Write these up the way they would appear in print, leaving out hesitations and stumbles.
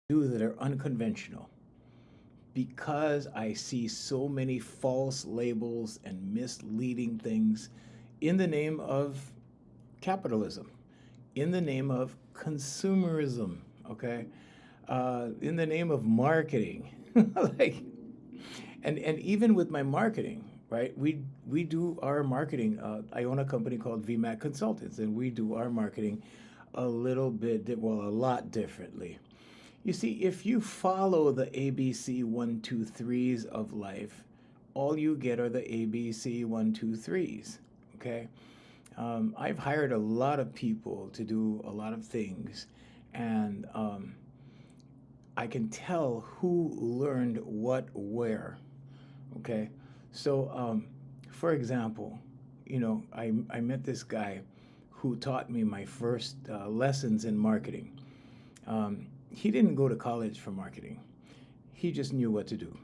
do that are unconventional because I see so many false labels and misleading things in the name of capitalism, in the name of consumerism, okay, in the name of marketing, like, and even with my marketing, right? We do our marketing. I own a company called VMAC Consultants, and we do our marketing a little bit, well, a lot differently. You see, if you follow the ABC 1, 2, 3s of life, all you get are the ABC 1, 2, 3s. Okay, I've hired a lot of people to do a lot of things, and I can tell who learned what where. Okay, so for example, I met this guy who taught me my first lessons in marketing. He didn't go to college for marketing. He just knew what to do.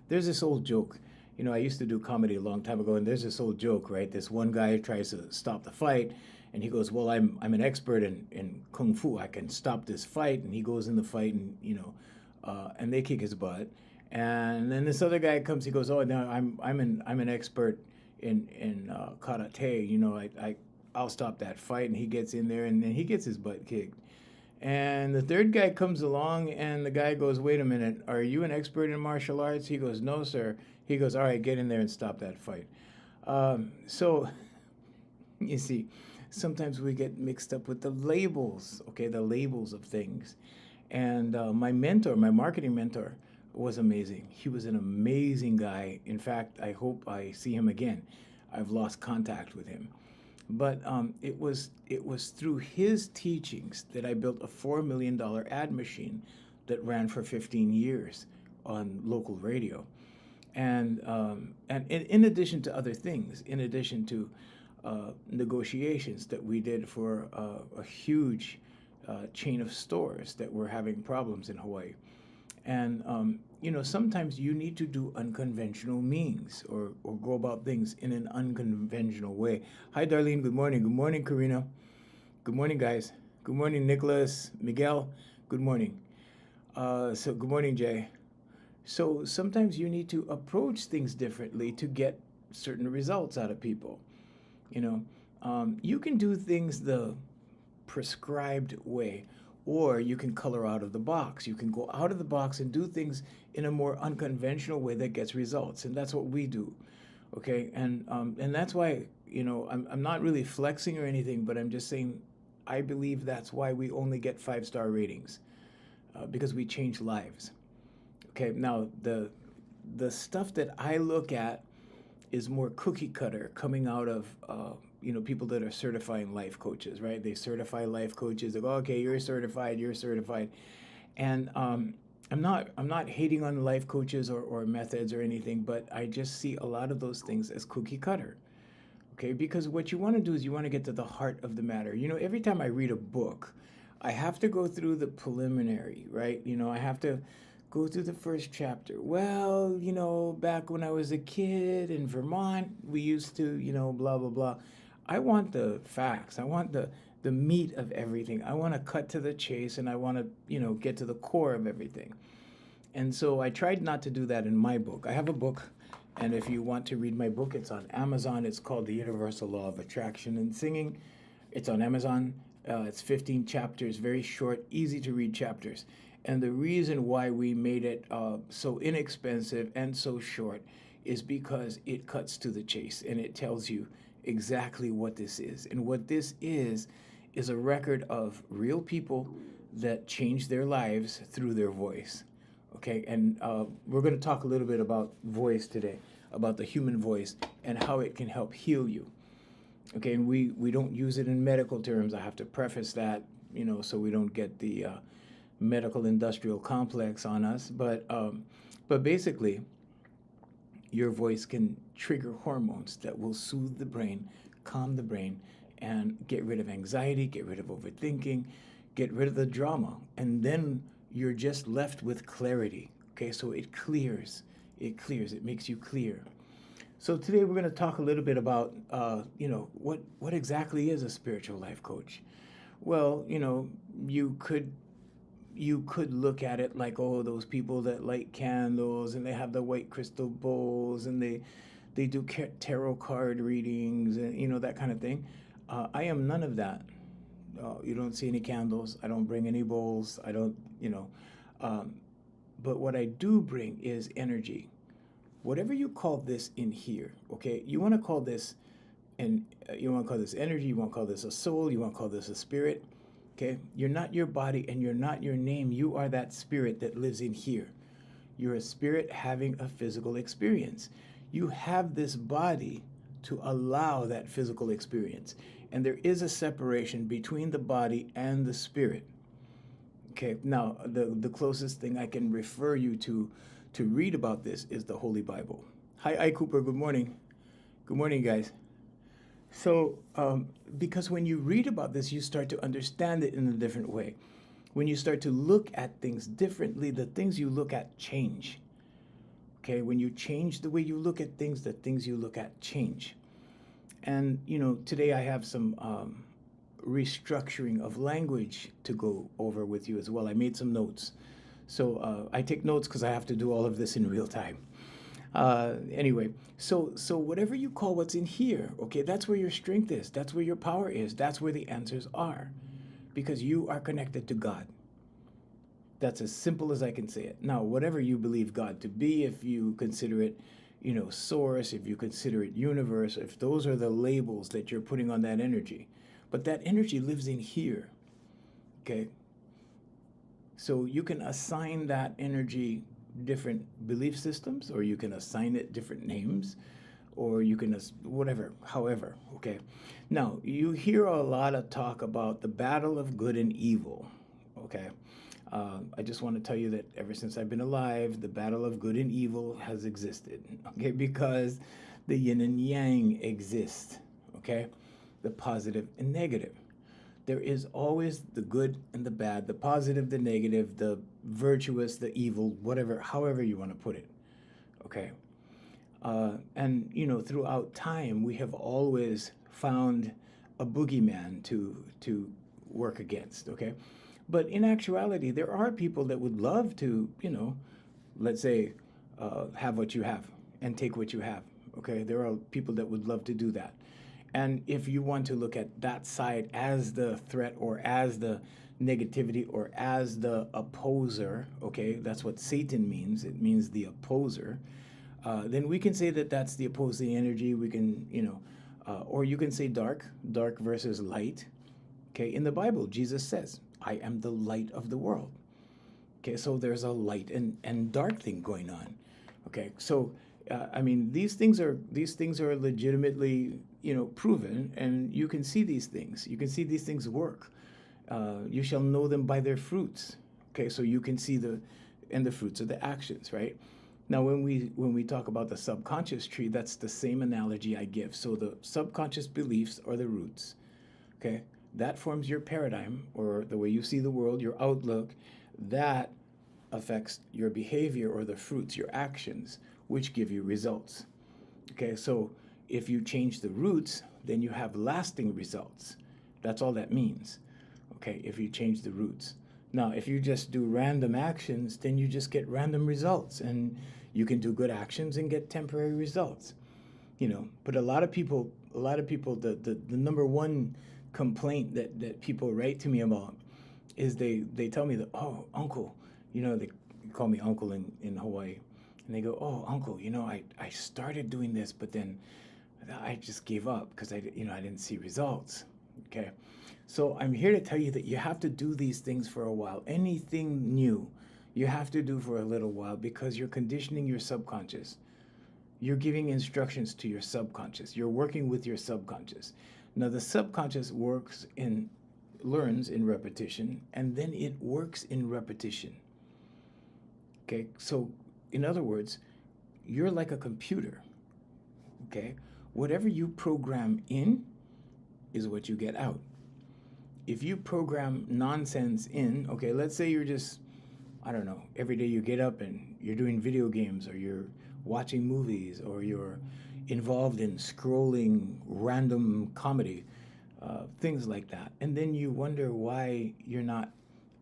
There's this old joke. I used to do comedy a long time ago, and there's this old joke, right? This one guy tries to stop the fight, and he goes, "Well, I'm an expert in kung fu. I can stop this fight." And he goes in the fight, and and they kick his butt. And then this other guy comes. He goes, "Oh, no, I'm an expert in karate. I'll stop that fight." And he gets in there, and then he gets his butt kicked. And the third guy comes along, and the guy goes, "Wait a minute, are you an expert in martial arts?" He goes, "No, sir." He goes, "All right, get in there and stop that fight." So, you see, sometimes we get mixed up with the labels, okay, the labels of things. And my mentor, my marketing mentor, was amazing. He was an amazing guy. In fact, I hope I see him again. I've lost contact with him. But it was through his teachings that I built a $4 million ad machine that ran for 15 years on local radio, and in addition to other things, in addition to negotiations that we did for a huge chain of stores that were having problems in Hawaii. And sometimes you need to do unconventional means, or go about things in an unconventional way. Hi, Darlene. Good morning. Good morning, Karina. Good morning, guys. Good morning, Nicholas, Miguel. Good morning. So good morning, Jay. So sometimes you need to approach things differently to get certain results out of people. You know, you can do things the prescribed way, or you can color out of the box. You can go out of the box and do things in a more unconventional way that gets results, and that's what we do. Okay, and that's why I'm not really flexing or anything, but I'm just saying I believe that's why we only get 5-star ratings, because we change lives. Okay, now the stuff that I look at is more cookie cutter, coming out of people that are certifying life coaches, right? They certify life coaches. They go, "Okay, you're certified, you're certified," and I'm not hating on life coaches or methods or anything, but I just see a lot of those things as cookie cutter. Okay, because what you want to do is you want to get to the heart of the matter. Every time I read a book, I have to go through the preliminary, right? I have to go through the first chapter. Well, back when I was a kid in Vermont, we used to, blah, blah, blah. I want the facts. I want the meat of everything. I want to cut to the chase, and I want to, get to the core of everything. And so I tried not to do that in my book. I have a book, and if you want to read my book, it's on Amazon. It's called The Universal Law of Attraction and Singing. It's on Amazon. It's 15 chapters, very short, easy to read chapters. And the reason why we made it so inexpensive and so short is because it cuts to the chase, and it tells you exactly what this is. And what this is a record of real people that changed their lives through their voice. Okay, and we're going to talk a little bit about voice today, about the human voice and how it can help heal you. Okay, and we don't use it in medical terms. I have to preface that, so we don't get the medical industrial complex on us. But basically, your voice can trigger hormones that will soothe the brain, calm the brain, and get rid of anxiety, get rid of overthinking, get rid of the drama, and then you're just left with clarity. Okay, so it clears, it makes you clear. So today we're going to talk a little bit about, what exactly is a spiritual life coach. Well, you could you could look at it like, oh, those people that light candles and they have the white crystal bowls and they do tarot card readings and that kind of thing. I am none of that. You don't see any candles. I don't bring any bowls. I don't, um, but what I do bring is energy. Whatever you call this in here, okay? You want to call this, and you want to call this energy. You want to call this a soul. You want to call this a spirit. Okay? You're not your body and you're not your name. You are that spirit that lives in here. You're a spirit having a physical experience. You have this body to allow that physical experience. And there is a separation between the body and the spirit. Okay, now the closest thing I can refer you to read about this is the Holy Bible. Hi, Cooper, good morning. Good morning, guys. So, because when you read about this, you start to understand it in a different way. When you start to look at things differently, the things you look at change. Okay, when you change the way you look at things, the things you look at change. And, today I have some restructuring of language to go over with you as well. I made some notes. So I take notes because I have to do all of this in real time. Anyway, so whatever you call what's in here, okay, that's where your strength is. That's where your power is. That's where the answers are. Because you are connected to God. That's as simple as I can say it. Now, whatever you believe God to be, if you consider it, source, if you consider it universe, if those are the labels that you're putting on that energy. But that energy lives in here, okay? So you can assign that energy different belief systems, or you can assign it different names, or you can, whatever, however, okay? Now, you hear a lot of talk about the battle of good and evil, okay? I just want to tell you that ever since I've been alive, the battle of good and evil has existed, okay? Because the yin and yang exist, okay? The positive and negative. There is always the good and the bad, the positive, the negative, the virtuous, the evil, whatever, however you want to put it, okay? And, throughout time, we have always found a boogeyman to work against, okay? But in actuality, there are people that would love to, let's say, have what you have and take what you have, okay? There are people that would love to do that. And if you want to look at that side as the threat or as the negativity or as the opposer, okay, that's what Satan means. It means the opposer. Then we can say that that's the opposing energy. We can, or you can say dark versus light. Okay, in the Bible, Jesus says, I am the light of the world. Okay, so there's a light and dark thing going on. Okay, so these things are legitimately proven, and you can see these things. You can see these things work. You shall know them by their fruits. Okay, so you can see the fruits of the actions, right? Now, when we talk about the subconscious tree, that's the same analogy I give. So the subconscious beliefs are the roots. Okay, that forms your paradigm, or the way you see the world, your outlook. That affects your behavior or the fruits, your actions, which give you results. Okay, so if you change the roots, then you have lasting results. That's all that means. Okay, if you change the roots. Now, if you just do random actions, then you just get random results, and you can do good actions and get temporary results. But a lot of people, the number one complaint that people write to me about is they tell me that, oh, uncle, they call me uncle in Hawaii, and they go, oh, uncle, I started doing this, but then I just gave up because I didn't see results. Okay, so I'm here to tell you that you have to do these things for a while. Anything new, you have to do for a little while, because you're conditioning your subconscious. You're giving instructions to your subconscious. You're working with your subconscious. Now, the subconscious learns in repetition, and then it works in repetition. Okay, so in other words, you're like a computer. Okay, whatever you program in is what you get out. If you program nonsense in, okay, let's say you're just, I don't know, every day you get up and you're doing video games, or you're watching movies, or you're involved in scrolling random comedy, things like that. And then you wonder why you're not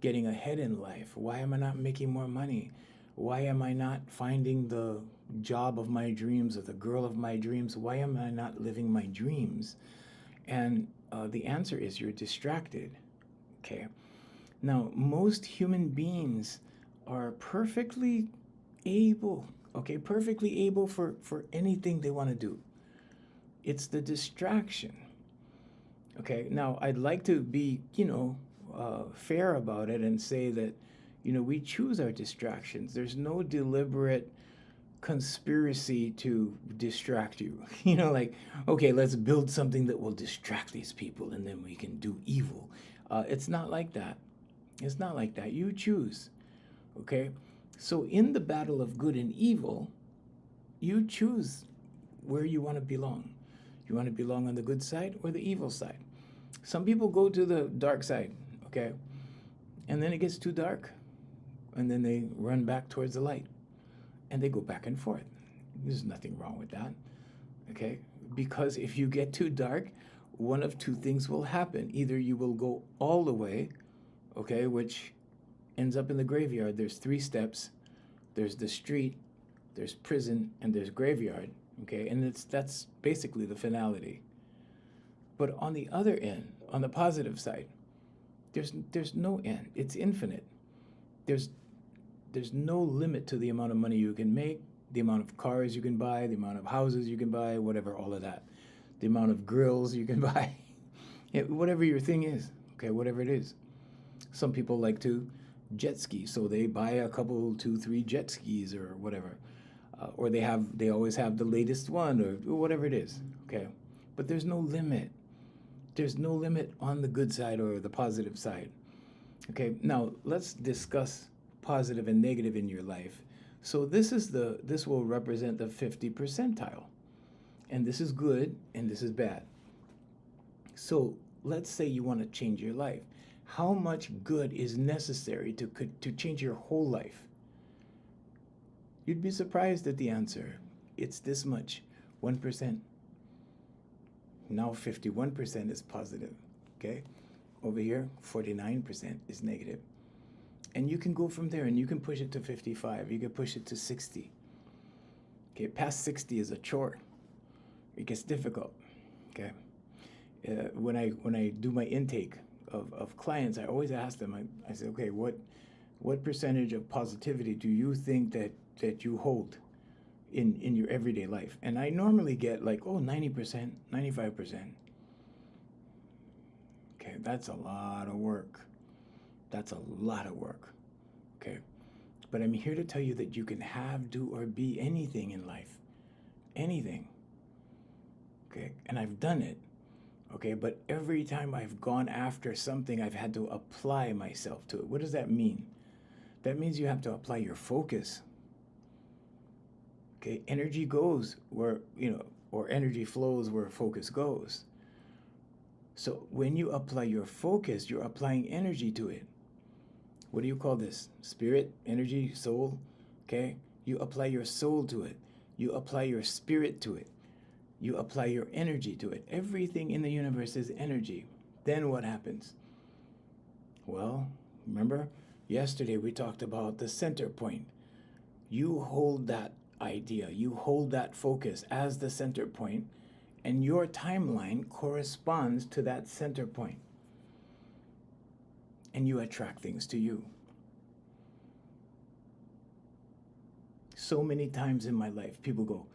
getting ahead in life? Why am I not making more money? Why am I not finding the job of my dreams or the girl of my dreams? Why am I not living my dreams? And the answer is you're distracted. Okay. Now, most human beings are perfectly able, okay, perfectly able for anything they want to do. It's the distraction. Okay. Now, I'd like to be, fair about it and say that, we choose our distractions. There's no deliberate conspiracy to distract you. Like, okay, let's build something that will distract these people and then we can do evil. It's not like that. It's not like that. You choose. Okay? So, in the battle of good and evil, you choose where you want to belong. You want to belong on the good side or the evil side. Some people go to the dark side, okay? And then it gets too dark. And then they run back towards the light. And they go back and forth. There's nothing wrong with that, okay? Because if you get too dark, one of two things will happen. Either you will go all the way, okay, which ends up in the graveyard. There's 3 steps. There's the street, there's prison, and there's graveyard, okay? And that's basically the finality. But on the other end, on the positive side, there's no end. It's infinite. There's no limit to the amount of money you can make, the amount of cars you can buy, the amount of houses you can buy, whatever, all of that. The amount of grills you can buy, whatever your thing is, okay, whatever it is. Some people like to jet ski, so they buy a couple, 2, 3 jet skis or whatever. Or they always have the latest one or whatever it is, okay? But there's no limit. There's no limit on the good side or the positive side. Okay, now let's discuss positive and negative in your life. So this will represent the 50 percentile. And this is good and this is bad. So let's say you want to change your life. How much good is necessary to change your whole life? You'd be surprised at the answer. It's this much, 1%. Now 51% is positive, okay? Over here, 49% is negative. And you can go from there and you can push it to 55. You can push it to 60. Okay, past 60 is a chore. It gets difficult, okay? When I do my intake of clients, I always ask them, I say, okay, what percentage of positivity do you think that you hold in your everyday life? And I normally get like, 90%, 95%. Okay, that's a lot of work. That's a lot of work, okay? But I'm here to tell you that you can have, do, or be anything in life. Anything, okay? And I've done it, okay? But every time I've gone after something, I've had to apply myself to it. What does that mean? That means you have to apply your focus, okay? Energy goes where, or energy flows where focus goes. So when you apply your focus, you're applying energy to it. What do you call this? Spirit, energy, soul, okay? You apply your soul to it. You apply your spirit to it. You apply your energy to it. Everything in the universe is energy. Then what happens? Well, remember, yesterday we talked about the center point. You hold that idea, you hold that focus as the center point, and your timeline corresponds to that center point. And you attract things to you. So many times in my life, people go,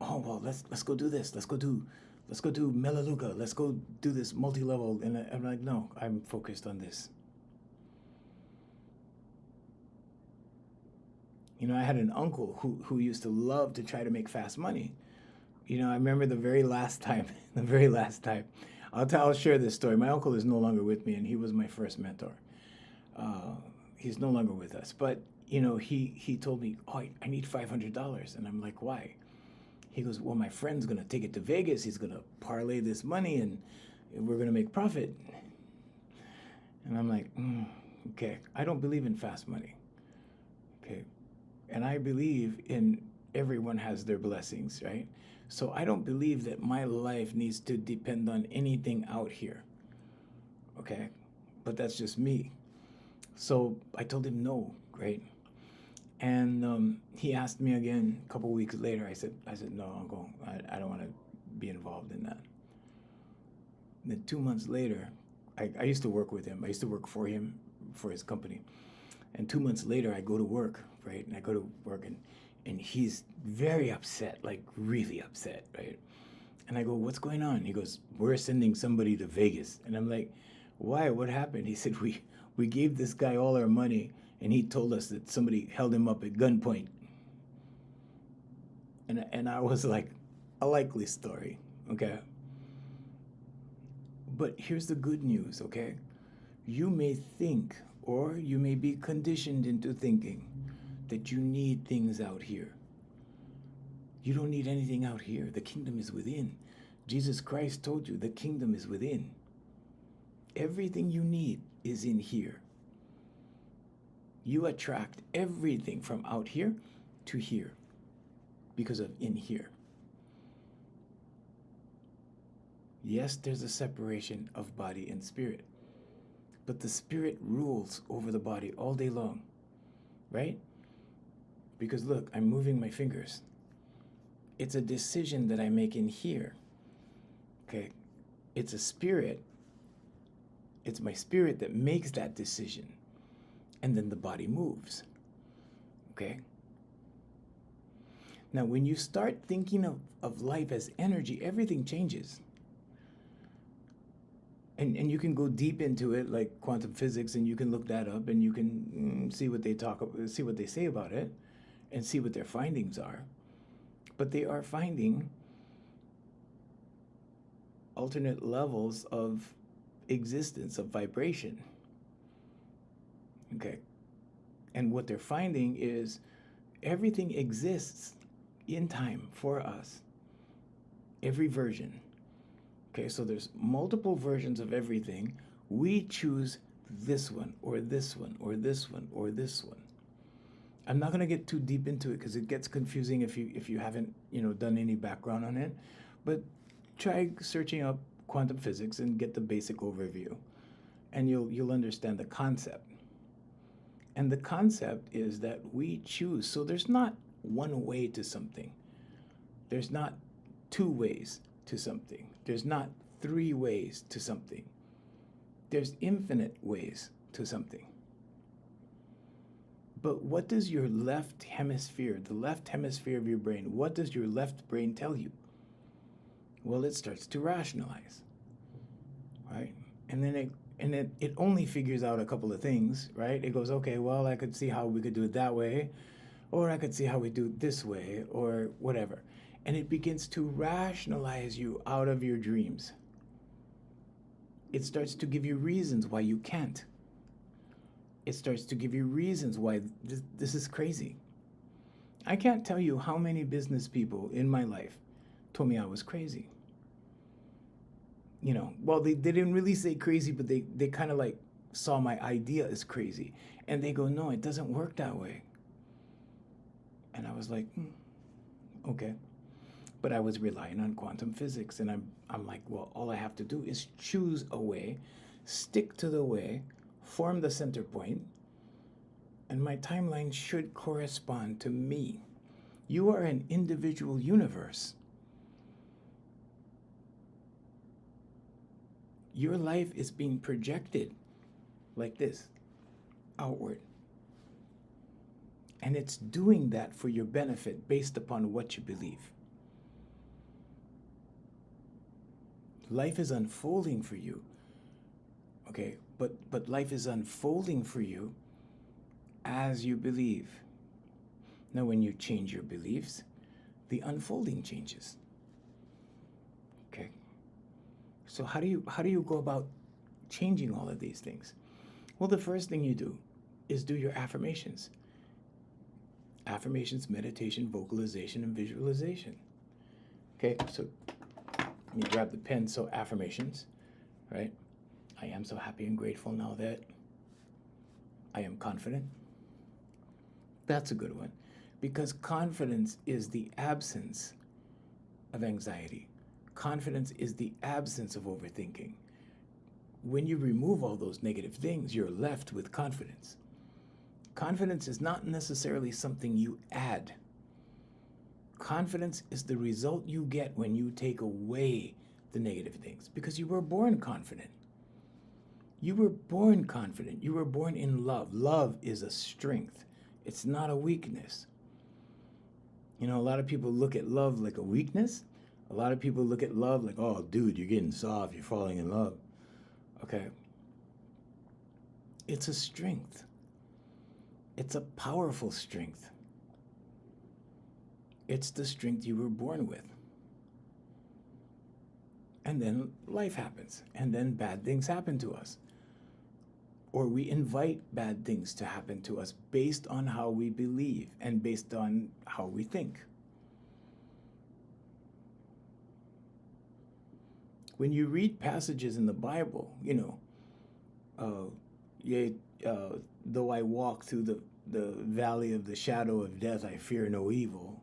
"Oh well, let's go do this. Let's go do Melaleuca. Let's go do this multi-level." And I'm like, no, I'm focused on this. I had an uncle who used to love to try to make fast money. I remember the very last time. I'll share this story. My uncle is no longer with me, and he was my first mentor. He's no longer with us, but he told me, "Oh, I need $500," and I'm like, "Why?" He goes, "Well, my friend's gonna take it to Vegas. He's gonna parlay this money, and we're gonna make profit." And I'm like, okay, I don't believe in fast money. Okay, and I believe in everyone has their blessings, right? So I don't believe that my life needs to depend on anything out here. Okay, but that's just me. So I told him no, right? And he asked me again a couple weeks later. I said, no, Uncle, I don't want to be involved in that. And then 2 months later, I used to work with him. I used to work for him, for his company. And 2 months later, I go to work, right? And I go to work, and he's very upset, like really upset, right? And I go, what's going on? He goes, we're sending somebody to Vegas. And I'm like, why? What happened? He said, we gave this guy all our money, and he told us that somebody held him up at gunpoint. And I was like, a likely story, okay? But here's the good news, okay? You may think, or you may be conditioned into thinking, that you need things out here. You don't need anything out here. The kingdom is within. Jesus Christ told you the kingdom is within. Everything you need is in here. You attract everything from out here to here because of in here. Yes, there's a separation of body and spirit, but the spirit rules over the body all day long, right? Because look, I'm moving my fingers. It's a decision that I make in here, okay? It's a spirit. It's my spirit that makes that decision, and then the body moves, okay? Now, when you start thinking of life as energy, everything changes. And you can go deep into it, like quantum physics, and you can look that up, and you can see what they say about it, and see what their findings are. But they are finding alternate levels of existence, of vibration. Okay. And what they're finding is everything exists in time for us. Every version. Okay, so there's multiple versions of everything. We choose this one, or this one, or this one, or this one. I'm not going to get too deep into it because it gets confusing if you haven't done any background on it. But try searching up quantum physics and get the basic overview, and you'll understand the concept. And the concept is that we choose. So there's not one way to something. There's not two ways to something. There's not three ways to something. There's infinite ways to something. But what does your left hemisphere, the left hemisphere of your brain, what does your left brain tell you? Well, it starts to rationalize, right? And then it only figures out a couple of things, right? It goes, okay, well, I could see how we could do it that way, or I could see how we do it this way, or whatever. And it begins to rationalize you out of your dreams. It starts to give you reasons why you can't. It starts to give you reasons why this is crazy. I can't tell you how many business people in my life told me I was crazy. Well, they didn't really say crazy, but they kind of like saw my idea as crazy. And they go, no, it doesn't work that way. And I was like, okay. But I was relying on quantum physics, and I'm like, well, all I have to do is choose a way, stick to the way, form the center point, and my timeline should correspond to me. You are an individual universe. Your life is being projected like this, outward. And it's doing that for your benefit based upon what you believe. Life is unfolding for you. Okay, but life is unfolding for you as you believe. Now, when you change your beliefs, the unfolding changes. Okay. So how do you go about changing all of these things? Well, the first thing you do is do your affirmations. Affirmations, meditation, vocalization, and visualization. Okay, so let me grab the pen. So affirmations, right? I am so happy and grateful now that I am confident. That's a good one, because confidence is the absence of anxiety. Confidence is the absence of overthinking. when you remove all those negative things, you're left with confidence. Confidence is not necessarily something you add. Confidence is the result you get when you take away the negative things, because you were born confident. You were born confident. You were born in love. Love is a strength. It's not a weakness. You know, a lot of people look at love like a weakness. A lot of people look at love like, oh, dude, you're getting soft. You're falling in love. Okay. It's a strength. It's a powerful strength. It's the strength you were born with. And then life happens. And then bad things happen to us. Or we invite bad things to happen to us based on how we believe and based on how we think. When you read passages in the Bible, you know, though I walk through the valley of the shadow of death, I fear no evil.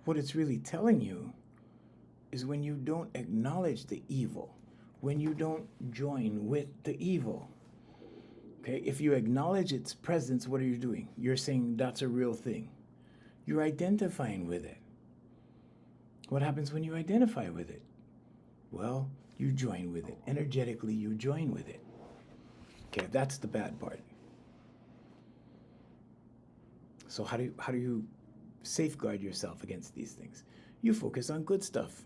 What it's really telling you is when you don't acknowledge the evil, when you don't join with the evil. Okay, if you acknowledge its presence, what are you doing? You're saying that's a real thing. You're identifying with it. What happens when you identify with it? Well, you join with it. Energetically, you join with it. Okay, that's the bad part. So how do you safeguard yourself against these things? You focus on good stuff.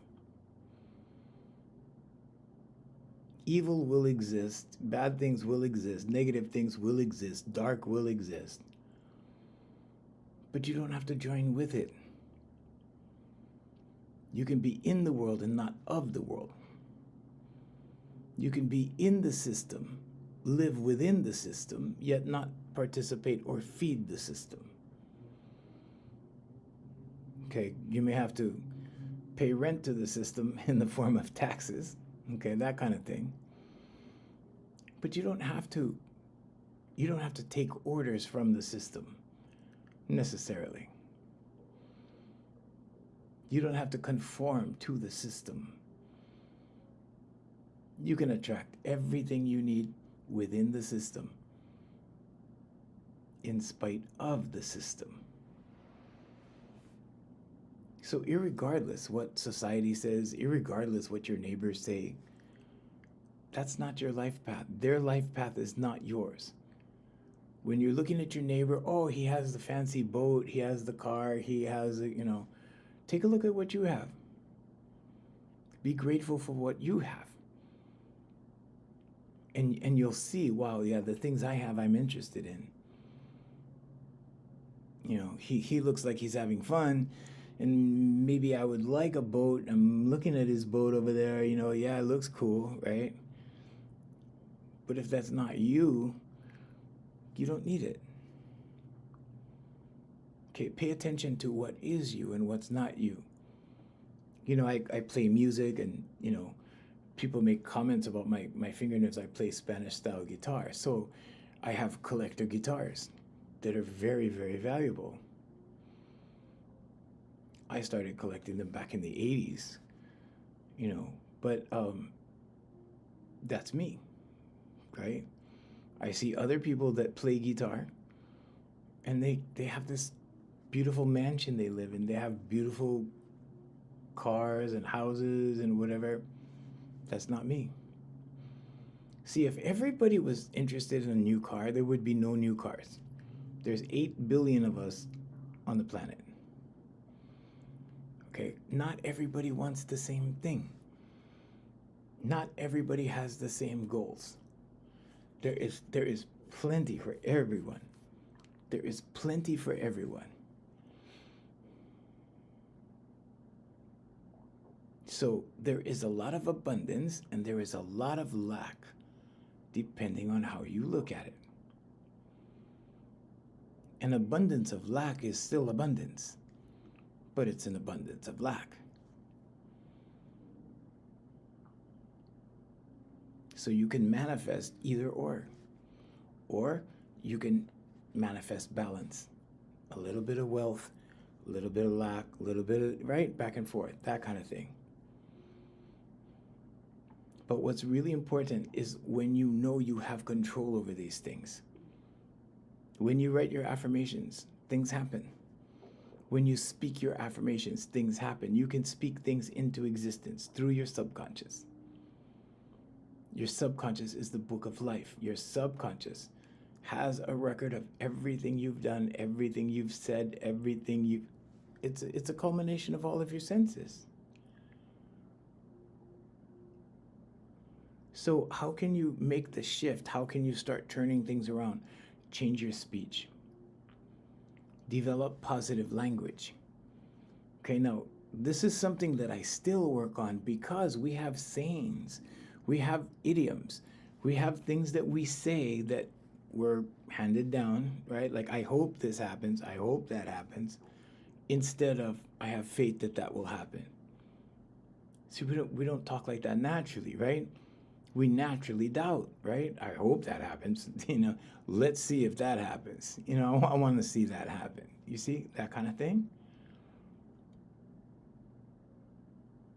Evil will exist, bad things will exist, negative things will exist, dark will exist. But you don't have to join with it. You can be in the world and not of the world. You can be in the system, live within the system, yet not participate or feed the system. Okay, you may have to pay rent to the system in the form of taxes, okay, that kind of thing. But you don't have to take orders from the system necessarily. You don't have to conform to the system. You can attract everything you need within the system, in spite of the system. So irregardless what society says, irregardless what your neighbors say, that's not your life path. Their life path is not yours. When you're looking at your neighbor, oh, he has the fancy boat, he has the car, he has, take a look at what you have. Be grateful for what you have. And you'll see, wow, yeah, the things I have, I'm interested in. You know, he looks like he's having fun, and maybe I would like a boat. I'm looking at his boat over there, yeah, it looks cool, right? But if that's not you, you don't need it. Okay, pay attention to what is you and what's not you. I play music, and, people make comments about my fingernails. I play Spanish-style guitar. So I have collector guitars that are very, very valuable. I started collecting them back in the 80s, but that's me, right? I see other people that play guitar, and they have this beautiful mansion they live in. They have beautiful cars and houses and whatever. That's not me. See, if everybody was interested in a new car, there would be no new cars. There's 8 billion of us on the planet. Okay, not everybody wants the same thing. Not everybody has the same goals. There is plenty for everyone. There is plenty for everyone. So there is a lot of abundance and there is a lot of lack, depending on how you look at it. An abundance of lack is still abundance, but it's an abundance of lack. So you can manifest either or you can manifest balance. A little bit of wealth, a little bit of lack, a little bit of, right, back and forth, that kind of thing. But what's really important is when you know you have control over these things. When you write your affirmations, things happen. When you speak your affirmations, things happen. You can speak things into existence through your subconscious. Your subconscious is the book of life. Your subconscious has a record of everything you've done, everything you've said, everything you. It's a culmination of all of your senses. So how can you make the shift? How can you start turning things around? Change your speech. Develop positive language. Okay, now this is something that I still work on because we have sayings, we have idioms, we have things that we say that were handed down, right? Like, I hope this happens, I hope that happens, instead of I have faith that that will happen. See, we don't talk like that naturally, right? We naturally doubt, right? I hope that happens. Let's see if that happens. I want to see that happen. You see, that kind of thing.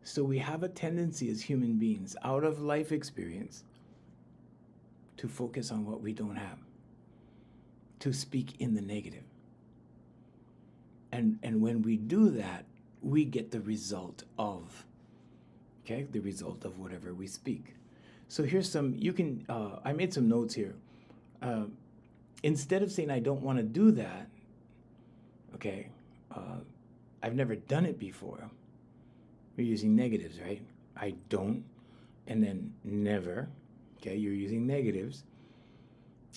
So we have a tendency as human beings, out of life experience, to focus on what we don't have, to speak in the negative. And when we do that, we get the result of, the result of whatever we speak. So here's some, I made some notes here. Instead of saying, I don't want to do that, I've never done it before. You're using negatives, right? I don't, and then never, you're using negatives.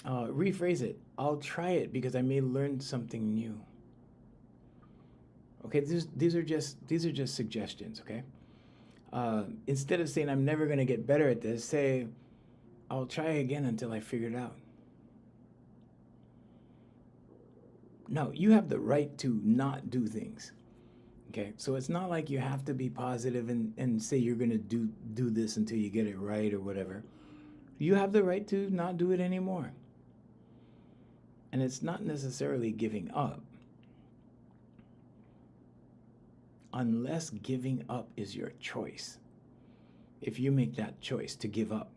Rephrase it. I'll try it because I may learn something new. Okay, these are just suggestions, okay? Instead of saying I'm never going to get better at this, say I'll try again until I figure it out. No, you have the right to not do things. Okay, so it's not like you have to be positive and say you're going to do this until you get it right or whatever. You have the right to not do it anymore. And it's not necessarily giving up. Unless giving up is your choice. If you make that choice to give up,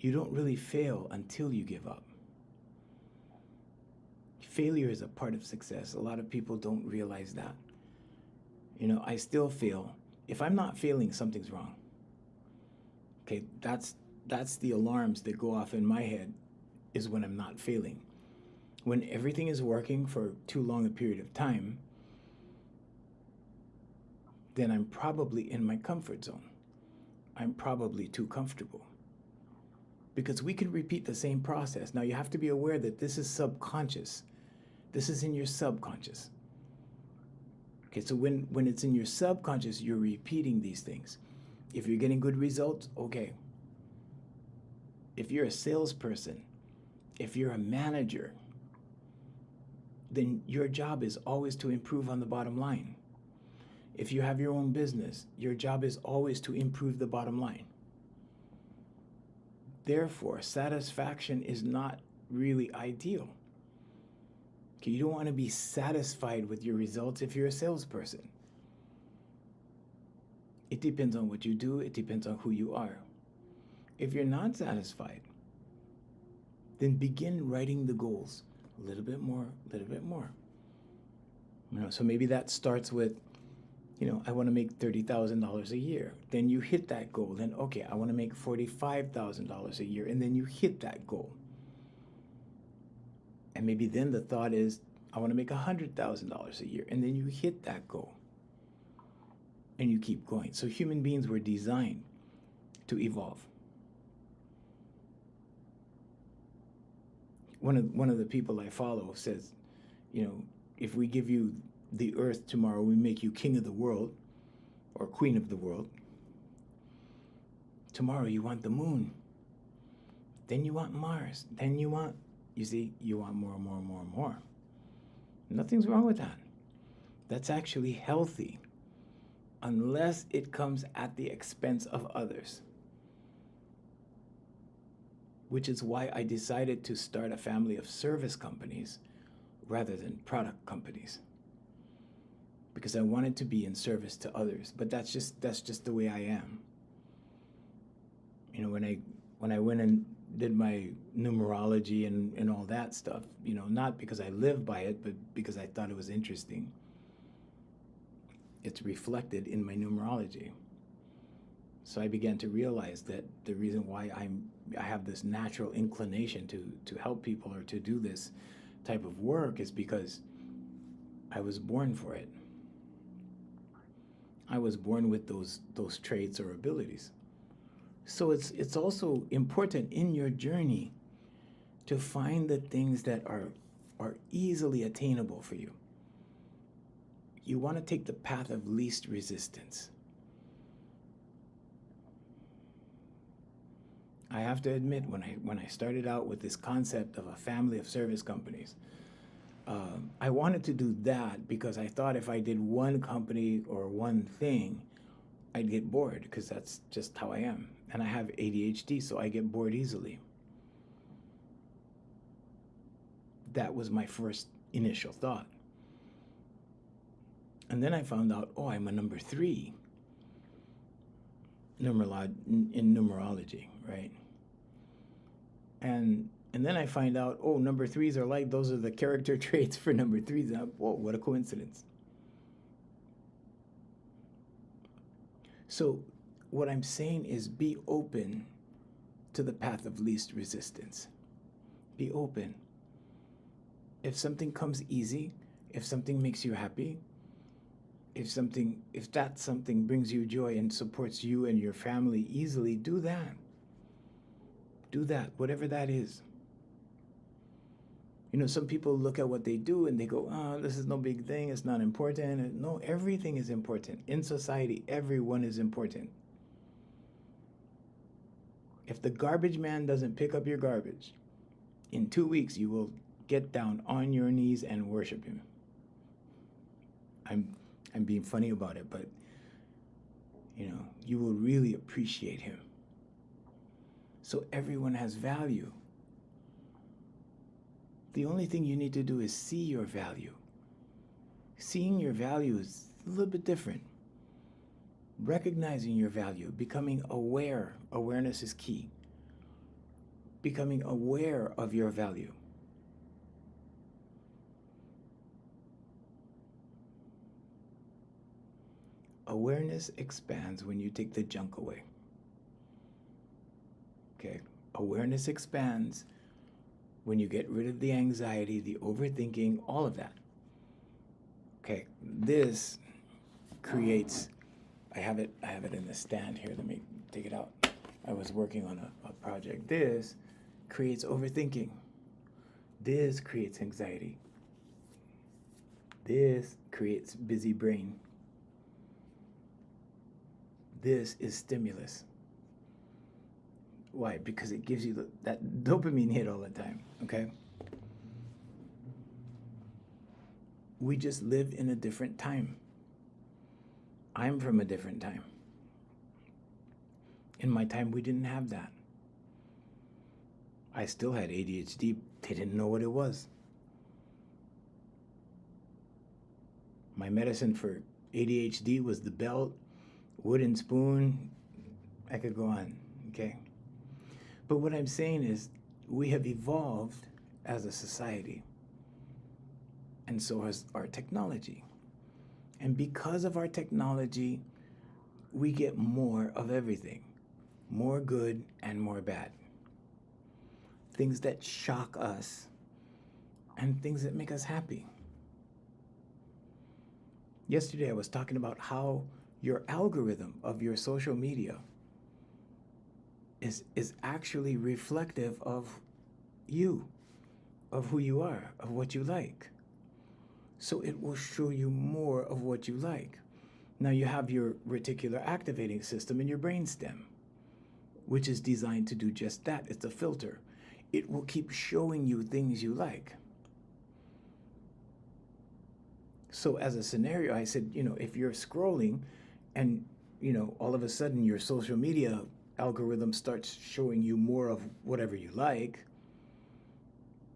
you don't really fail until you give up. Failure is a part of success. A lot of people don't realize that. I still fail. If I'm not failing, something's wrong. Okay, that's the alarms that go off in my head, is when I'm not failing. When everything is working for too long a period of time, then I'm probably in my comfort zone. I'm probably too comfortable. Because we can repeat the same process. Now you have to be aware that this is subconscious. This is in your subconscious. Okay, so when it's in your subconscious, you're repeating these things. If you're getting good results, okay. If you're a salesperson, if you're a manager, then your job is always to improve on the bottom line. If you have your own business, your job is always to improve the bottom line. Therefore, satisfaction is not really ideal. Okay, you don't want to be satisfied with your results if you're a salesperson. It depends on what you do. It depends on who you are. If you're not satisfied, then begin writing the goals. A little bit more, a little bit more. So maybe that starts with, I want to make $30,000 a year. Then you hit that goal. Then, okay, I want to make $45,000 a year. And then you hit that goal. And maybe then the thought is, I want to make $100,000 a year. And then you hit that goal. And you keep going. So human beings were designed to evolve. One of the people I follow says, if we give you the earth tomorrow, we make you king of the world or queen of the world. Tomorrow you want the moon. Then you want Mars. Then you want more and more and more and more. Nothing's wrong with that. That's actually healthy, unless it comes at the expense of others. Which is why I decided to start a family of service companies rather than product companies. because I wanted to be in service to others. But that's just the way I am. You know, when I went and did my numerology and all that stuff, you know, not because I live by it, but because I thought it was interesting. It's reflected in my numerology. So I began to realize that the reason why I have this natural inclination to help people or to do this type of work is because I was born for it. I was born with those traits or abilities. So it's also important in your journey to find the things that are easily attainable for you. You want to take the path of least resistance. I have to admit, when I started out with this concept of a family of service companies, I wanted to do that because I thought if I did one company or one thing, I'd get bored, because that's just how I am. And I have ADHD, so I get bored easily. That was my first initial thought. And then I found out, oh, I'm a number 3 in numerology, right? And then I find out, oh, number 3s are like, those are the character traits for number 3s. Whoa, what a coincidence. So what I'm saying is be open to the path of least resistance. Be open. If something comes easy, if something makes you happy, if that something brings you joy and supports you and your family easily, do that. Do that, whatever that is. You know, some people look at what they do and they go, oh, this is no big thing, it's not important. And no, everything is important. In society, everyone is important. If the garbage man doesn't pick up your garbage, in 2 weeks you will get down on your knees and worship him. I'm being funny about it, but you know, you will really appreciate him. So everyone has value. The only thing you need to do is see your value. Seeing your value is a little bit different. Recognizing your value, becoming aware. Awareness is key. Becoming aware of your value. Awareness expands when you take the junk away. Okay? Awareness expands when you get rid of the anxiety, the overthinking, all of that. Okay, this creates, I have it in the stand here. Let me take it out. I was working on a project. This creates overthinking. This creates anxiety. This creates busy brain. This is stimulus. Why? Because it gives you that dopamine hit all the time, okay? We just live in a different time. I'm from a different time. In my time, we didn't have that. I still had ADHD. They didn't know what it was. My medicine for ADHD was the belt, wooden spoon. I could go on, okay? But what I'm saying is we have evolved as a society, and so has our technology. And because of our technology, we get more of everything, more good and more bad. Things that shock us and things that make us happy. Yesterday I was talking about how your algorithm of your social media is actually reflective of you, of who you are, of what you like. So it will show you more of what you like. Now you have your reticular activating system in your brainstem, which is designed to do just that. It's a filter. It will keep showing you things you like. So as a scenario, I said, you know, if you're scrolling and, you know, all of a sudden your social media algorithm starts showing you more of whatever you like,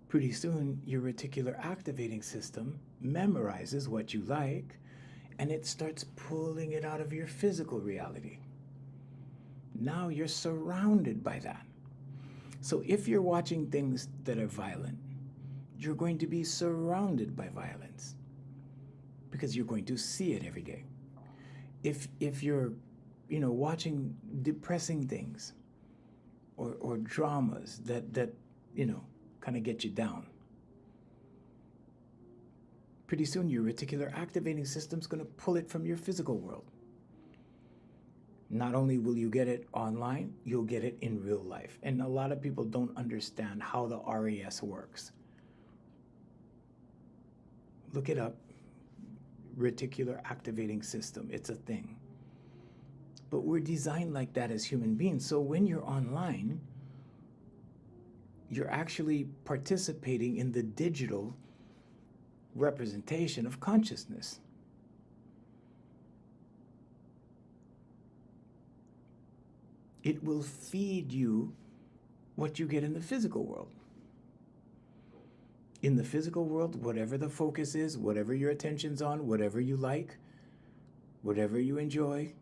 pretty soon your reticular activating system memorizes what you like, and it starts pulling it out of your physical reality. Now you're surrounded by that. So if you're watching things that are violent, you're going to be surrounded by violence because you're going to see it every day. If you're, watching depressing things or dramas that kind of get you down, pretty soon your reticular activating system is going to pull it from your physical world. Not only will you get it online, you'll get it in real life. And a lot of people don't understand how the RAS works. Look it up. Reticular activating system. It's a thing. But we're designed like that as human beings. So when you're online, you're actually participating in the digital representation of consciousness. It will feed you what you get in the physical world. In the physical world, whatever the focus is, whatever your attention's on, whatever you like, whatever you enjoy,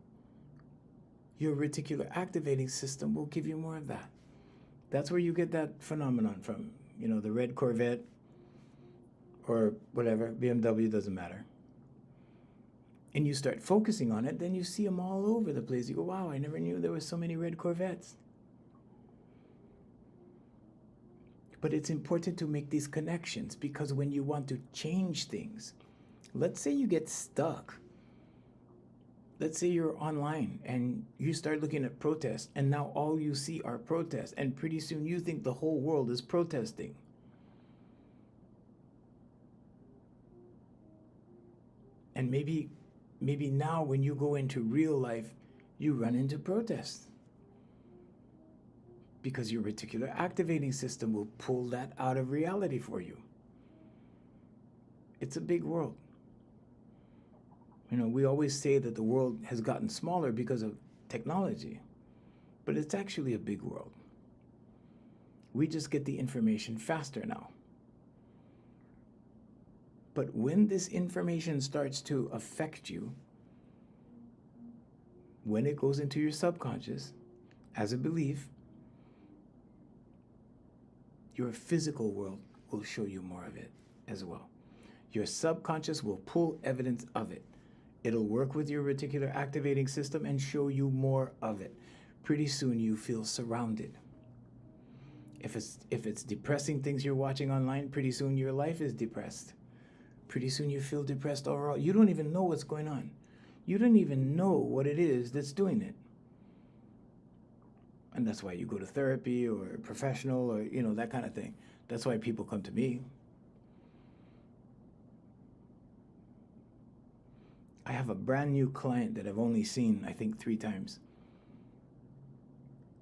your reticular activating system will give you more of that. That's where you get that phenomenon from. The red Corvette or whatever, BMW, doesn't matter. And you start focusing on it, then you see them all over the place. You go, wow, I never knew there were so many red Corvettes. But it's important to make these connections because when you want to change things, let's say you get stuck. Let's say you're online and you start looking at protests and now all you see are protests and pretty soon you think the whole world is protesting. And maybe now when you go into real life, you run into protests. Because your reticular activating system will pull that out of reality for you. It's a big world. We always say that the world has gotten smaller because of technology, but it's actually a big world. We just get the information faster now. But when this information starts to affect you, when it goes into your subconscious as a belief, your physical world will show you more of it as well. Your subconscious will pull evidence of it. It'll work with your reticular activating system and show you more of it. Pretty soon you feel surrounded. If it's depressing things you're watching online, pretty soon your life is depressed. Pretty soon you feel depressed overall. You don't even know what's going on. You don't even know what it is that's doing it. And that's why you go to therapy or a professional or, that kind of thing. That's why people come to me. I have a brand new client that I've only seen, I think, 3 times.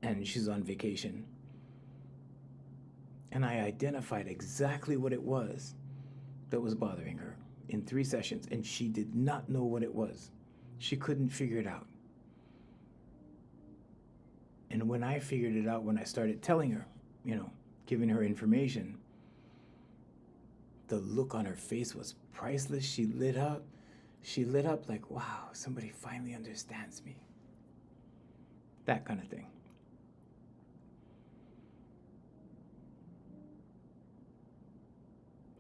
And she's on vacation. And I identified exactly what it was that was bothering her in 3 sessions. And she did not know what it was. She couldn't figure it out. And when I figured it out, when I started telling her, giving her information, the look on her face was priceless. She lit up. She lit up like, wow, somebody finally understands me. That kind of thing.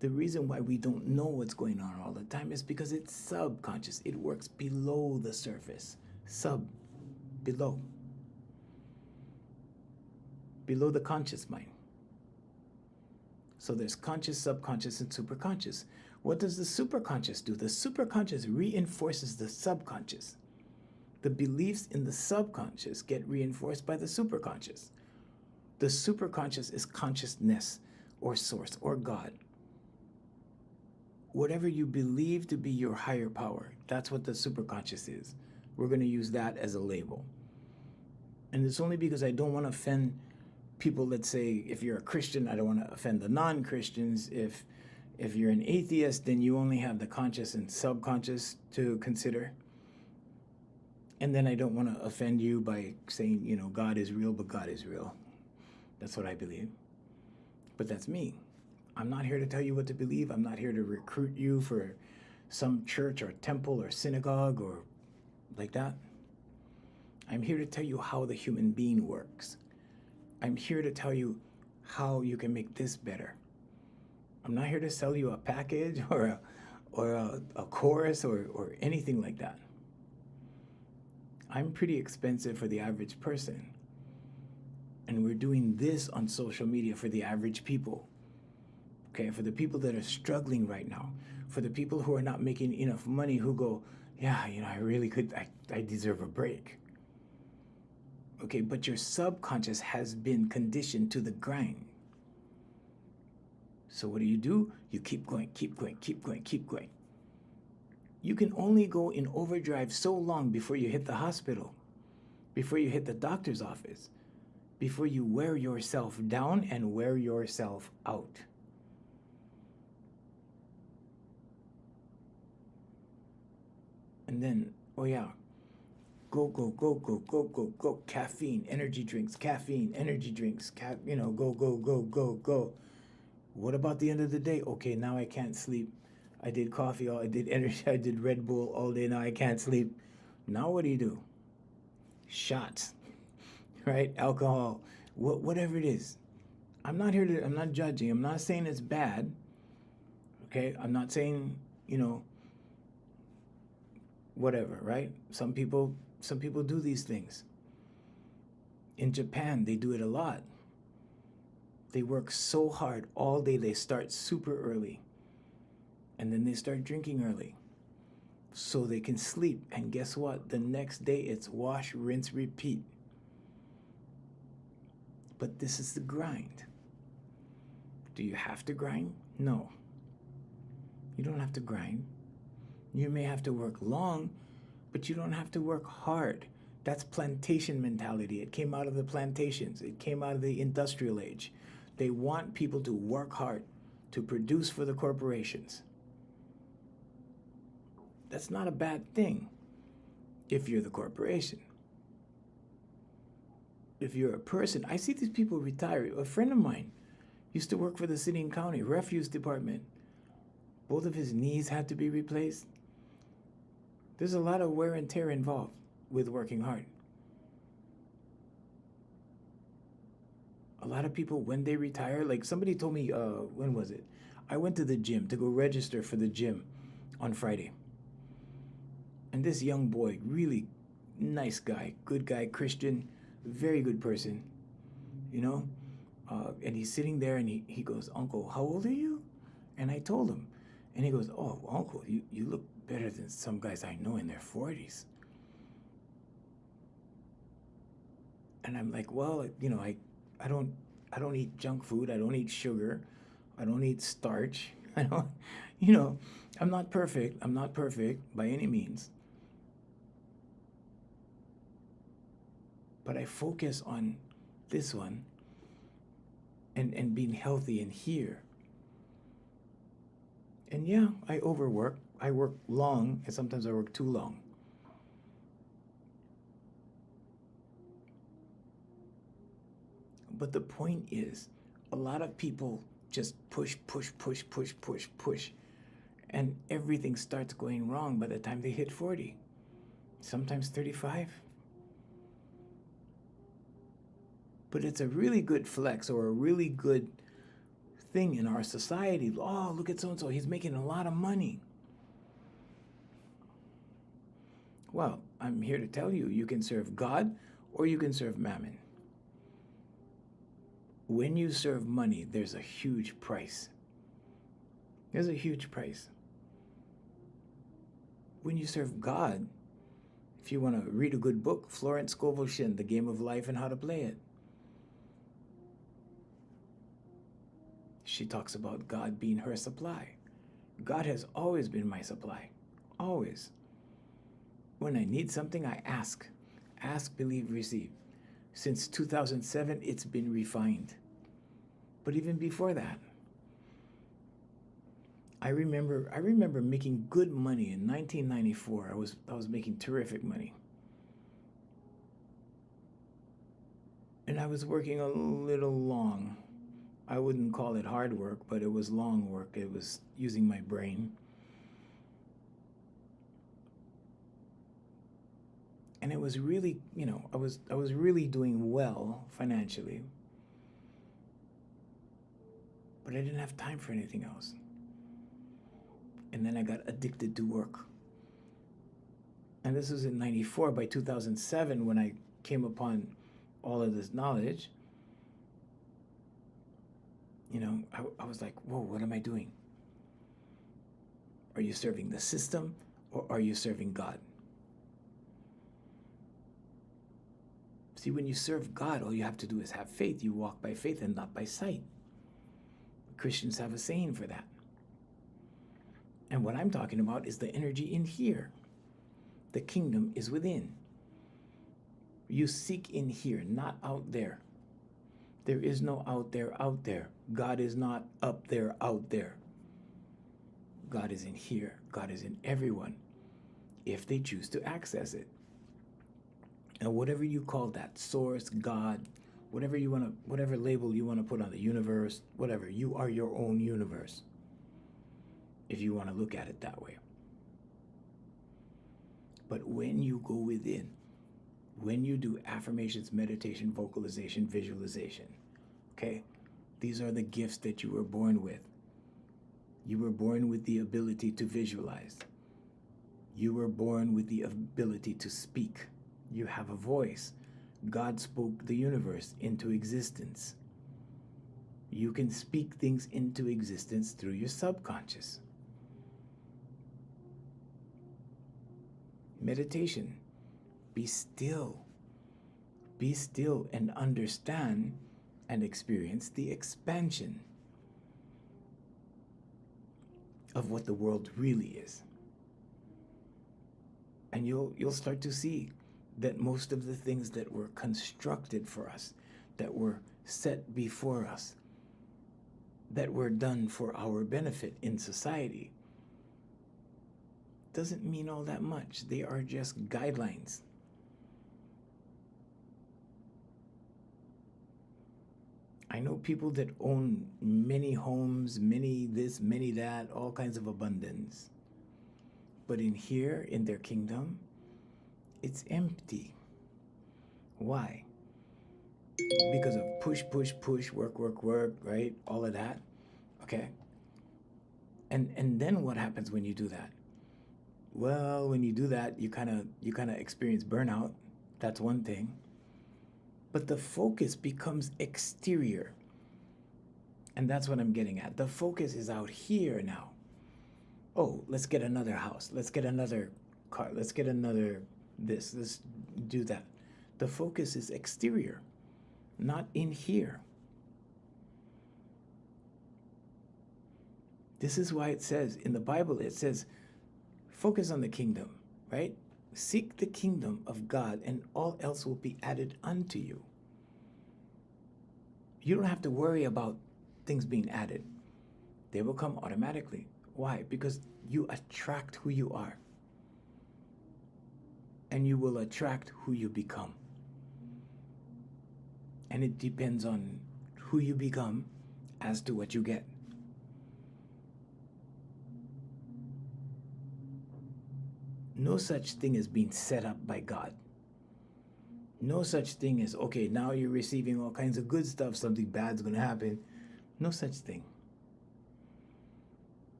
The reason why we don't know what's going on all the time is because it's subconscious. It works below the surface. Below the conscious mind. So there's conscious, subconscious, and superconscious. What does the superconscious do? The superconscious reinforces the subconscious. The beliefs in the subconscious get reinforced by the superconscious. The superconscious is consciousness or source or God. Whatever you believe to be your higher power, that's what the superconscious is. We're going to use that as a label. And it's only because I don't want to offend people. Let's say if you're a Christian, I don't want to offend the non-Christians. If you're an atheist, then you only have the conscious and subconscious to consider. And then I don't want to offend you by saying, God is real, but God is real. That's what I believe. But that's me. I'm not here to tell you what to believe. I'm not here to recruit you for some church or temple or synagogue or like that. I'm here to tell you how the human being works. I'm here to tell you how you can make this better. I'm not here to sell you a package or a course or anything like that. I'm pretty expensive for the average person. And we're doing this on social media for the average people. Okay, for the people that are struggling right now, for the people who are not making enough money, who go, yeah, I really could, I deserve a break. Okay, but your subconscious has been conditioned to the grind. So what do? You keep going, keep going, keep going, keep going. You can only go in overdrive so long before you hit the hospital, before you hit the doctor's office, before you wear yourself down and wear yourself out. And then, oh yeah, go, go, go, go, go, go, go. Caffeine, energy drinks, caffeine, energy drinks, go, go, go, go, go. What about the end of the day? Okay, now I can't sleep. I did coffee, I did energy, I did Red Bull all day, now I can't sleep. Now what do? Shots, right? Alcohol, whatever it is. I'm not judging. I'm not saying it's bad. Okay, I'm not saying, whatever, right? Some people do these things. In Japan, they do it a lot. They work so hard all day. They start super early. And then they start drinking early. So they can sleep. And guess what? The next day it's wash, rinse, repeat. But this is the grind. Do you have to grind? No. You don't have to grind. You may have to work long, but you don't have to work hard. That's plantation mentality. It came out of the plantations. It came out of the industrial age. They want people to work hard, to produce for the corporations. That's not a bad thing if you're the corporation. If you're a person, I see these people retire. A friend of mine used to work for the city and county refuse department. Both of his knees had to be replaced. There's a lot of wear and tear involved with working hard. A lot of people, when they retire, like somebody told me, when was it? I went to the gym to go register for the gym on Friday. And this young boy, really nice guy, good guy, Christian, very good person, and he's sitting there and he goes, "Uncle, how old are you?" And I told him. And he goes, "Oh, Uncle, you look better than some guys I know in their 40s. And I'm like, well, I don't eat junk food. I don't eat sugar. I don't eat starch. I don't, I'm not perfect. I'm not perfect by any means. But I focus on this one and being healthy and here. And yeah, I overwork. I work long, and sometimes I work too long. But the point is, a lot of people just push, push, push, push, push, push, and everything starts going wrong by the time they hit 40, sometimes 35. But it's a really good flex or a really good thing in our society. Oh, look at so-and-so, he's making a lot of money. Well, I'm here to tell you, you can serve God or you can serve mammon. When you serve money, there's a huge price. There's a huge price. When you serve God, if you want to read a good book, Florence Scovel Shinn, The Game of Life and How to Play It. She talks about God being her supply. God has always been my supply. Always. When I need something, I ask. Ask, believe, receive. Since 2007, it's been refined. But even before that, I remember making good money in 1994. I was making terrific money. And I was working a little long. I wouldn't call it hard work, but it was long work. It was using my brain. And it was really, I was really doing well financially, but I didn't have time for anything else. And then I got addicted to work. And this was in 94. By 2007, when I came upon all of this knowledge, I was like, whoa, what am I doing? Are you serving the system or are you serving God? See, when you serve God, all you have to do is have faith. You walk by faith and not by sight. Christians have a saying for that. And what I'm talking about is the energy in here. The kingdom is within. You seek in here, not out there. There is no out there, out there. God is not up there, out there. God is in here. God is in everyone, if they choose to access it. And whatever you call that, source, God, whatever label you want to put on the universe, whatever, you are your own universe, if you want to look at it that way. But when you go within, when you do affirmations, meditation, vocalization, visualization, okay, these are the gifts that you were born with. You were born with the ability to visualize. You were born with the ability to speak. You have a voice. God spoke the universe into existence. You can speak things into existence through your subconscious. Meditation. Be still. Be still and understand and experience the expansion of what the world really is. And you'll start to see that most of the things that were constructed for us, that were set before us, that were done for our benefit in society, doesn't mean all that much. They are just guidelines. I know people that own many homes, many this, many that, all kinds of abundance. But in here, in their kingdom, it's empty. Why? Because of push, push, push, work, work, work, right? All of that. Okay. And then what happens when you do that? Well, when you do that, you kind of experience burnout. That's one thing. But the focus becomes exterior. And that's what I'm getting at. The focus is out here now. Oh, let's get another house. Let's get another car. Let's get another this. Let's do that. The focus is exterior, not in here. This is why it says in the Bible, it says, focus on the kingdom, right? Seek the kingdom of God and all else will be added unto you. You don't have to worry about things being added. They will come automatically. Why? Because you attract who you are. And you will attract who you become. And it depends on who you become as to what you get. No such thing as being set up by God. No such thing as, okay, now you're receiving all kinds of good stuff, something bad's going to happen. No such thing.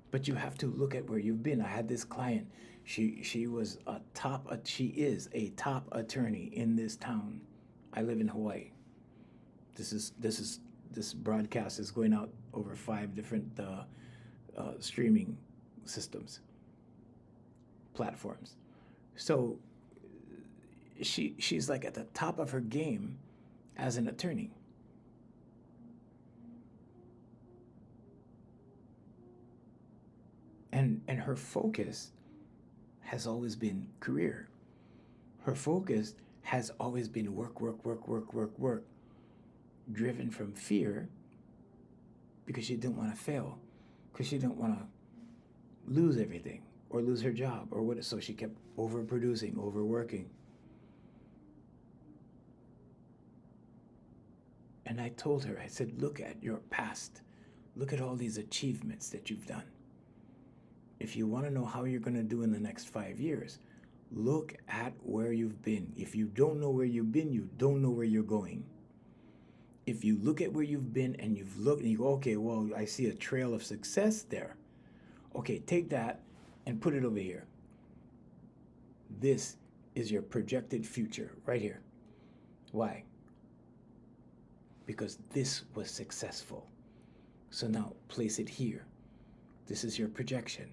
But you have to look at where you've been. I had this client. She is a top attorney in this town. I live in Hawaii. This broadcast is going out over 5 different streaming systems, platforms. So she's like at the top of her game as an attorney. And her focus has always been career. Her focus has always been work, work, work, work, work, work, driven from fear because she didn't want to fail, because she didn't want to lose everything or lose her job or what. So she kept overproducing, overworking. And I told her, I said, look at your past. Look at all these achievements that you've done. If you want to know how you're going to do in the next 5 years, Look at where you've been. If you don't know where you've been, you don't know where you're going. If you look at where you've been and you've looked and you go, okay, well, I see a trail of success there. Okay, take that and put it over here. This is your projected future right here. Why? Because this was successful. So now place it here. This is your projection.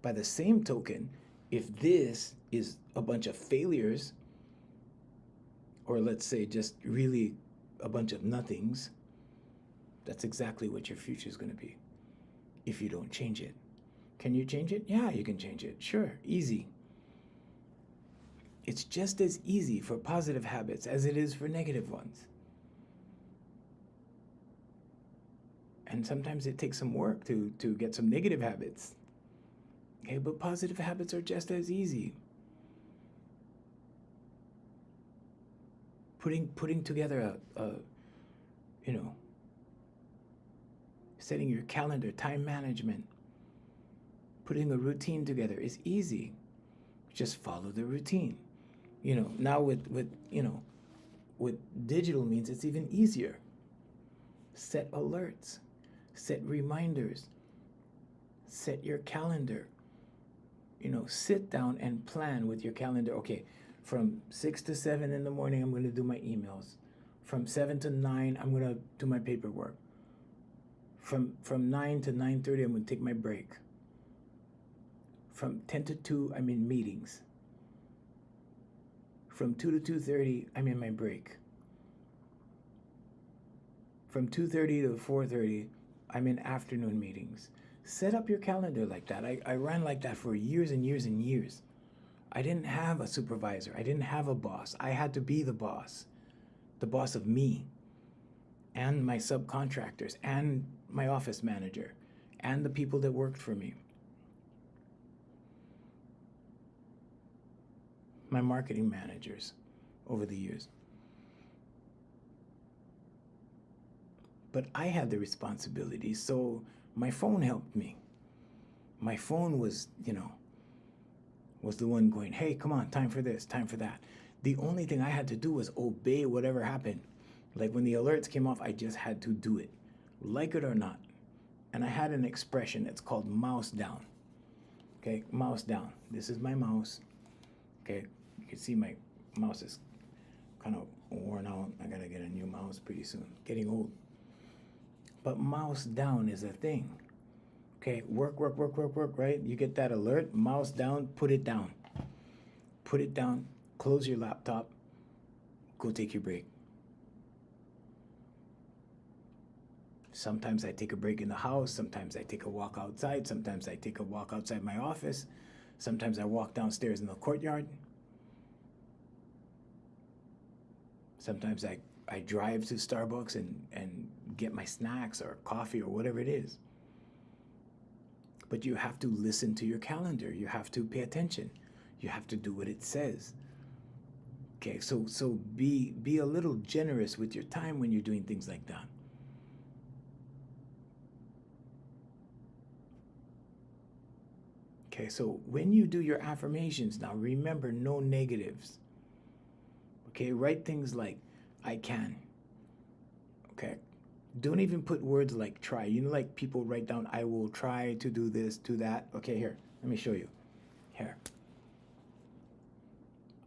By the same token, if this is a bunch of failures, or let's say just really a bunch of nothings, that's exactly what your future is going to be if you don't change it. Can you change it? Yeah, you can change it. Sure, easy. It's just as easy for positive habits as it is for negative ones. And sometimes it takes some work to get some negative habits. Okay, but positive habits are just as easy. Putting together setting your calendar, time management, putting a routine together is easy. Just follow the routine. Now with digital means, it's even easier. Set alerts, set reminders, set your calendar. Sit down and plan with your calendar. Okay, from 6 to 7 in the morning, I'm going to do my emails. From 7 to 9, I'm going to do my paperwork. From 9 to 9:30, I'm going to take my break. From 10 to 2, I'm in meetings. From 2 to 2:30, I'm in my break. From 2:30 to 4:30, I'm in afternoon meetings. Set up your calendar like that. I ran like that for years and years and years. I didn't have a supervisor. I didn't have a boss. I had to be the boss of me and my subcontractors and my office manager and the people that worked for me. My marketing managers over the years. But I had the responsibility, so my phone helped me. My phone was the one going, hey, come on, time for this, time for that. The only thing I had to do was obey whatever happened. Like when the alerts came off, I just had to do it, like it or not. And I had an expression that's called mouse down. Okay, mouse down. This is my mouse. Okay, you can see my mouse is kind of worn out. I gotta get a new mouse pretty soon. Getting old. But mouse down is a thing. Okay, work, right? You get that alert, mouse down, put it down. Put it down, close your laptop, go take your break. Sometimes I take a break in the house, sometimes I take a walk outside, sometimes I take a walk outside my office, sometimes I walk downstairs in the courtyard. Sometimes I drive to Starbucks and get my snacks or coffee or whatever it is. But you have to listen to your calendar. You have to pay attention. You have to do what it says. Okay, so be a little generous with your time when you're doing things like that. Okay, so when you do your affirmations now, remember no negatives. Okay, write things like, I can. Okay, don't even put words like try. Like people write down, I will try to do this, do that. Okay, here, let me show you. Here.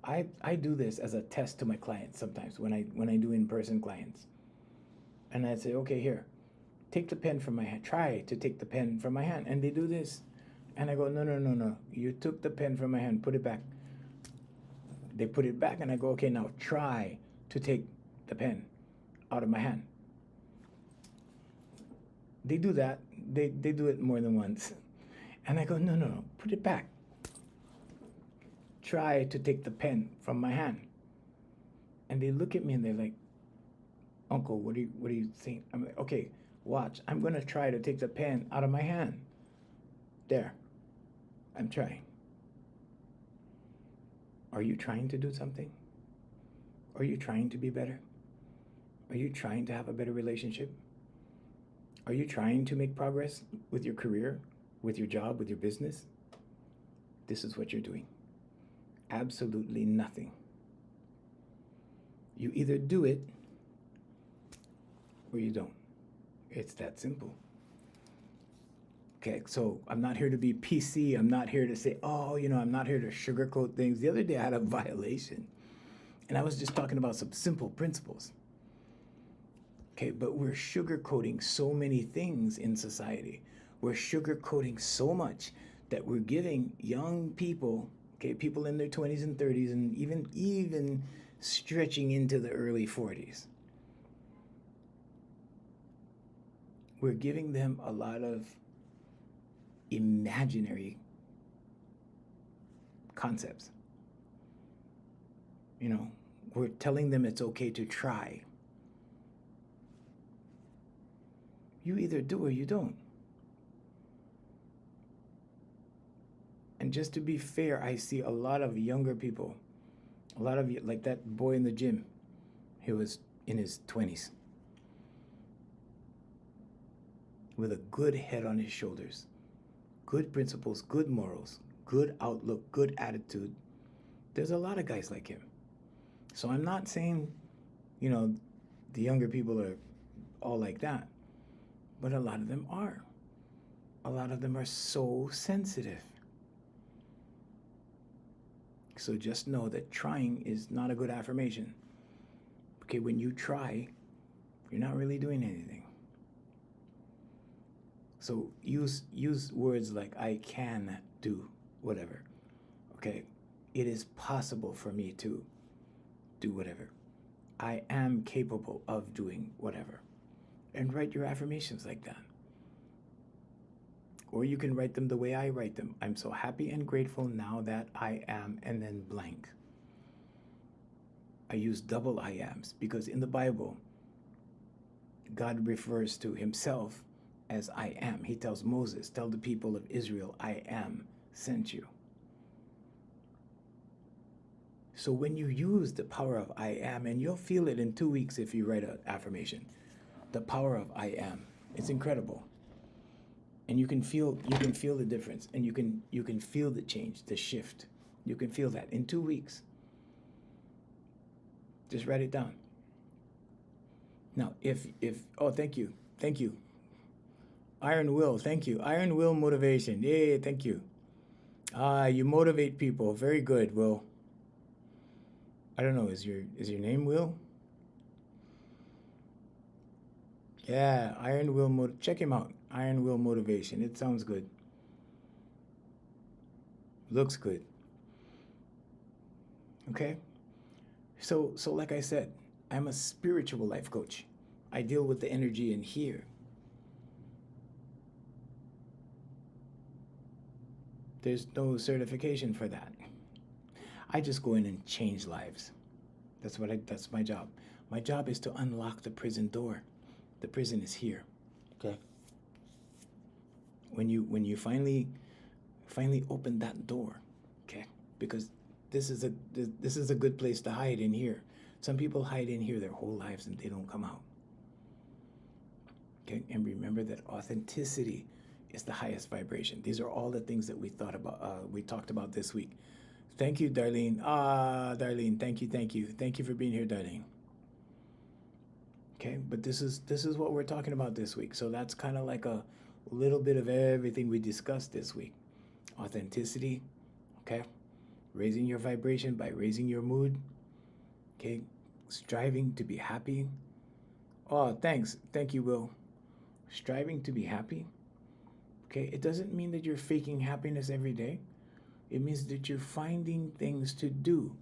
I do this as a test to my clients sometimes when I do in-person clients. And I say, okay, here, take the pen from my hand. Try to take the pen from my hand. And they do this. And I go, no. You took the pen from my hand. Put it back. They put it back, and I go, okay, now try to take the pen out of my hand. They do that. They do it more than once. And I go, no, put it back. Try to take the pen from my hand. And they look at me and they're like, Uncle, what are you saying? I'm like, okay, watch. I'm going to try to take the pen out of my hand. There. I'm trying. Are you trying to do something? Are you trying to be better? Are you trying to have a better relationship? Are you trying to make progress with your career, with your job, with your business, this is what you're doing. Absolutely nothing. You either do it or you don't. It's that simple. Okay, so I'm not here to be PC. I'm not here to say, oh, I'm not here to sugarcoat things. The other day I had a violation, and I was just talking about some simple principles. Okay, but we're sugarcoating so many things in society. We're sugarcoating so much that we're giving young people, okay, people in their 20s and 30s, and even stretching into the early 40s. We're giving them a lot of imaginary concepts. We're telling them it's okay to try. You either do or you don't. And just to be fair, I see a lot of younger people, a lot of, like that boy in the gym, he was in his 20s with a good head on his shoulders, good principles, good morals, good outlook, good attitude. There's a lot of guys like him. So I'm not saying, the younger people are all like that, but a lot of them are. A lot of them are so sensitive. So just know that trying is not a good affirmation. Okay, when you try, you're not really doing anything. So use words like I can do whatever. Okay, it is possible for me to do whatever. I am capable of doing whatever. And write your affirmations like that. Or you can write them the way I write them. I'm so happy and grateful now that I am, and then blank. I use double I ams because in the Bible, God refers to himself as I am. He tells Moses, tell the people of Israel, I am sent you. So when you use the power of I am, and you'll feel it in 2 weeks if you write an affirmation, the power of I am, it's incredible. And you can feel the difference, and you can feel the change, the shift. You can feel that in 2 weeks. Just write it down. Now, if thank you. Iron Will, thank you. Iron Will Motivation. Yay, thank you. You motivate people. Very good, Will. I don't know, is your name Will? Yeah, Iron Will check him out. Iron Will Motivation. It sounds good. Looks good. Okay? So like I said, I'm a spiritual life coach. I deal with the energy in here. There's no certification for that. I just go in and change lives. That's my job. My job is to unlock the prison door. The prison is here. Okay? When you finally open that door, okay? Because this is a good place to hide in here. Some people hide in here their whole lives and they don't come out. Okay? And remember that authenticity is the highest vibration. These are all the things that we talked about this week. Thank you, Darlene. Darlene, thank you. Thank you for being here, Darlene. Okay, but this is what we're talking about this week. So that's kind of like a little bit of everything we discussed this week. Authenticity, okay? Raising your vibration by raising your mood. Okay, striving to be happy. Oh, thanks. Thank you, Will. Striving to be happy. Okay, it doesn't mean that you're faking happiness every day. It means that you're finding things to do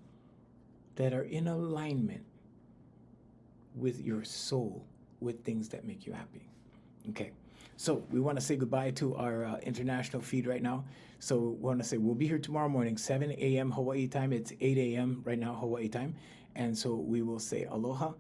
that are in alignment with your soul, with things that make you happy. Okay, so we want to say goodbye to our international feed right now. So we want to say we'll be here tomorrow morning, 7 a.m. Hawaii time. It's 8 a.m. right now, Hawaii time. And so we will say aloha